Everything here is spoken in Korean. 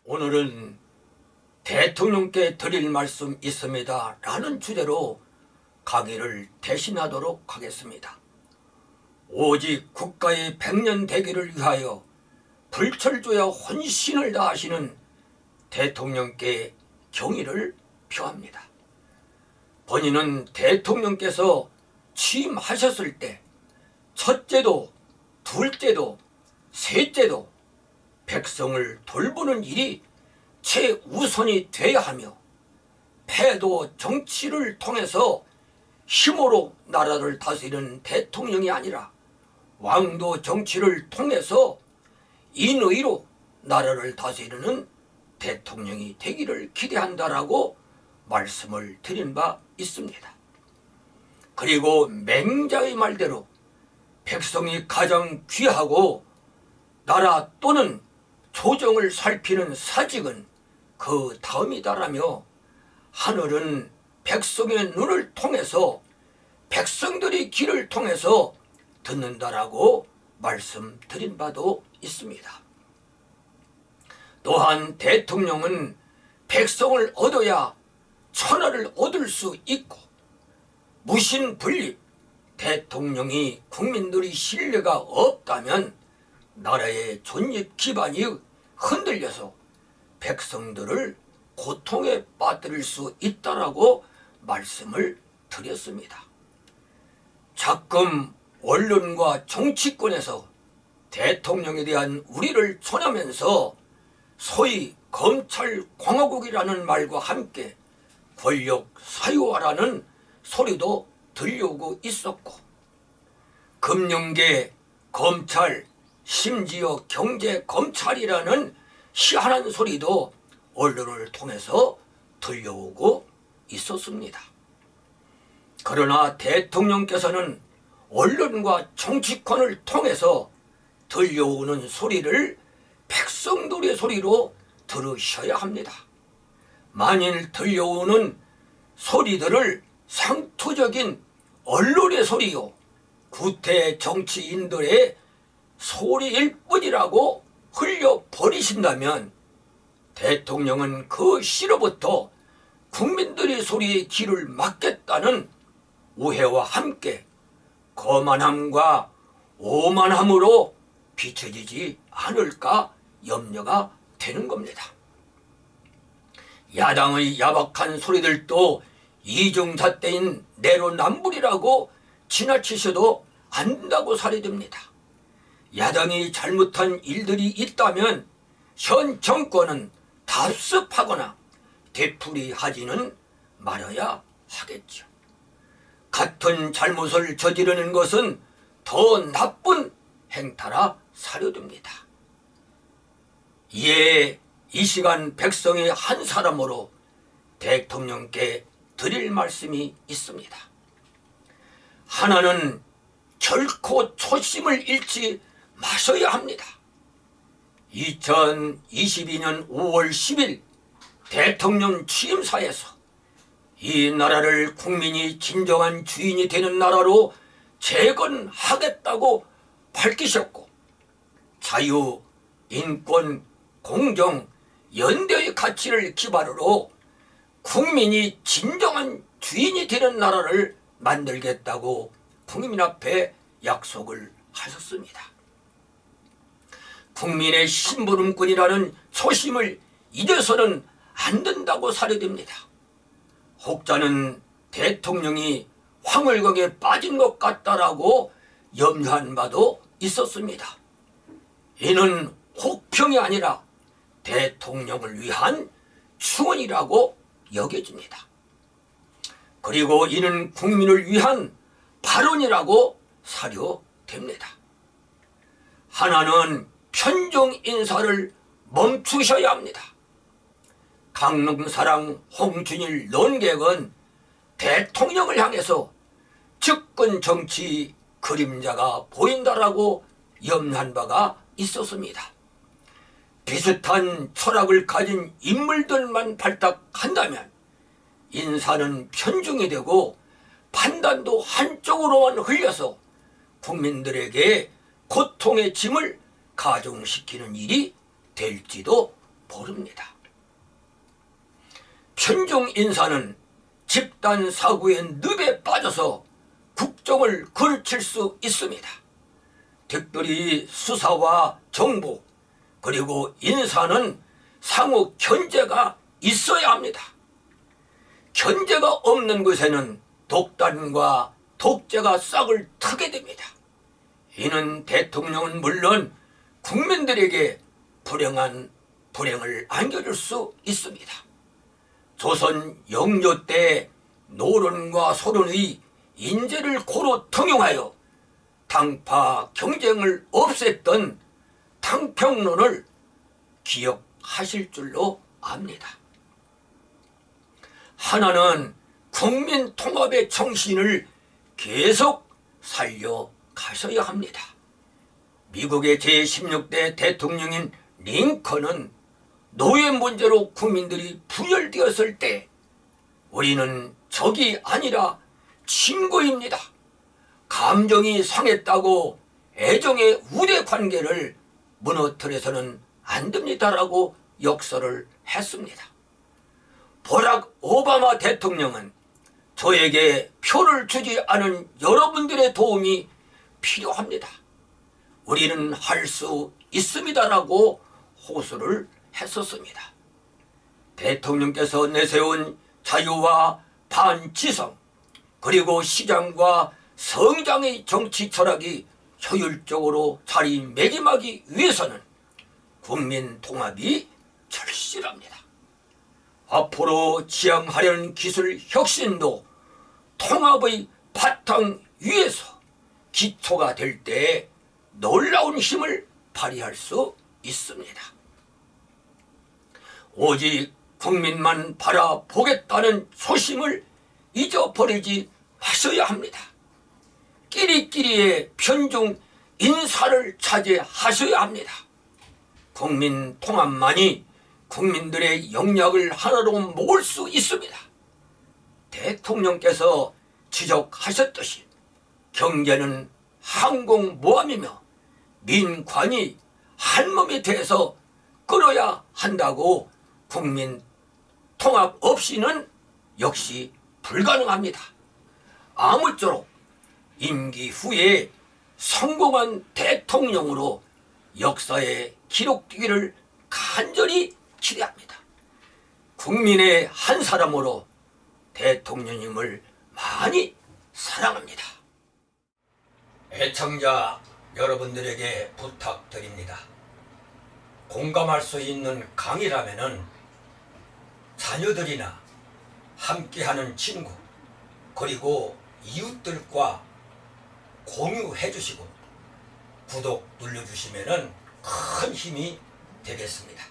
오늘은 대통령께 드릴 말씀 있습니다 라는 주제로 강의를 대신하도록 하겠습니다. 오직 국가의 백년 대계를 위하여 불철주야 혼신을 다하시는 대통령께 경의를 표합니다. 본인은 대통령께서 취임하셨을 때 첫째도 둘째도 셋째도 백성을 돌보는 일이 최우선이 되어야 하며 패도 정치를 통해서 힘으로 나라를 다스리는 대통령이 아니라 왕도 정치를 통해서 인의로 나라를 다스리는 대통령이 되기를 기대한다라고 말씀을 드린 바 있습니다. 그리고 맹자의 말대로 백성이 가장 귀하고 나라 또는 조정을 살피는 사직은 그 다음이다라며 하늘은 백성의 눈을 통해서 백성들의 귀를 통해서 듣는다라고 말씀드린 바도 있습니다. 또한 대통령은 백성을 얻어야 천하를 얻을 수 있고 무신분립 대통령이 국민들의 신뢰가 없다면 나라의 존립 기반이 흔들려서 백성들을 고통에 빠뜨릴 수 있다라고 말씀을 드렸습니다. 자금 언론과 정치권에서 대통령에 대한 우리를 전하면서 소위 검찰공화국이라는 말과 함께 권력 사유화라는 소리도 들려오고 있었고 금융계, 검찰, 심지어 경제검찰이라는 희한한 소리도 언론을 통해서 들려오고 있었습니다. 그러나 대통령께서는 언론과 정치권을 통해서 들려오는 소리를 백성들의 소리로 들으셔야 합니다. 만일 들려오는 소리들을 상투적인 언론의 소리요 구태 정치인들의 소리일 뿐이라고 흘려버리신다면 대통령은 그 시로부터 국민들의 소리에 귀를 막겠다는 오해와 함께 거만함과 오만함으로 비춰지지 않을까 염려가 되는 겁니다. 야당의 야박한 소리들도 이중잣대인 내로남불이라고 지나치셔도 안 된다고 사례됩니다. 야당이 잘못한 일들이 있다면 현 정권은 답습하거나 되풀이하지는 말아야 하겠죠. 같은 잘못을 저지르는 것은 더 나쁜 행태라 사료됩니다. 이에 이 시간 백성의 한 사람으로 대통령께 드릴 말씀이 있습니다. 하나는 결코 초심을 잃지 마셔야 합니다. 2022년 5월 10일 대통령 취임사에서 이 나라를 국민이 진정한 주인이 되는 나라로 재건하겠다고 밝히셨고 자유, 인권, 공정, 연대의 가치를 기반으로 국민이 진정한 주인이 되는 나라를 만들겠다고 국민 앞에 약속을 하셨습니다. 국민의 심부름꾼이라는 초심을 잊어서는 안 된다고 사료됩니다. 혹자는 대통령이 황홀경에 빠진 것 같다라고 염려한 바도 있었습니다. 이는 혹평이 아니라 대통령을 위한 충언이라고 여겨집니다. 그리고 이는 국민을 위한 발언이라고 사료됩니다. 하나는 편종 인사를 멈추셔야 합니다. 강릉사랑 홍준일 논객은 대통령을 향해서 측근 정치 그림자가 보인다라고 염려한 바가 있었습니다. 비슷한 철학을 가진 인물들만 발탁한다면 인사는 편중이 되고 판단도 한쪽으로만 흘려서 국민들에게 고통의 짐을 가중시키는 일이 될지도 보릅니다. 편중 인사는 집단 사고의 늪에 빠져서 국정을 걸칠 수 있습니다. 특별히 수사와 정보 그리고 인사는 상호 견제가 있어야 합니다. 견제가 없는 곳에는 독단과 독재가 싹을 트게 됩니다. 이는 대통령은 물론 국민들에게 불행을 안겨줄 수 있습니다. 조선 영조 때 노론과 소론의 인재를 고루 통용하여 당파 경쟁을 없앴던 탕평론을 기억하실 줄로 압니다. 하나는 국민 통합의 정신을 계속 살려가셔야 합니다. 미국의 제16대 대통령인 링컨은 노예 문제로 국민들이 분열되었을 때 우리는 적이 아니라 친구입니다. 감정이 상했다고 애정의 우대 관계를 무너뜨려서는 안 됩니다라고 역설을 했습니다. 버락 오바마 대통령은 저에게 표를 주지 않은 여러분들의 도움이 필요합니다. 우리는 할 수 있습니다라고 호소를 했었습니다. 대통령께서 내세운 자유와 반지성 그리고 시장과 성장의 정치 철학이 효율적으로 자리매김하기 위해서는 국민 통합이 절실합니다. 앞으로 지향하려는 기술 혁신도 통합의 바탕 위에서 기초가 될 때 놀라운 힘을 발휘할 수 있습니다. 오직 국민만 바라보겠다는 소심을 잊어버리지 마셔야 합니다. 끼리끼리의 편중 인사를 자제하셔야 합니다. 국민 통합만이 국민들의 영역을 하나로 모을 수 있습니다. 대통령께서 지적하셨듯이 경제는 항공모함이며 민관이 한몸이 돼서 끌어야 한다고 국민 통합 없이는 역시 불가능합니다. 아무쪼록 임기 후에 성공한 대통령으로 역사에 기록되기를 간절히 기대합니다. 국민의 한 사람으로 대통령님을 많이 사랑합니다. 애청자 여러분들에게 부탁드립니다. 공감할 수 있는 강의라면은 자녀들이나 함께하는 친구 그리고 이웃들과 공유해 주시고 구독 눌러주시면은 큰 힘이 되겠습니다.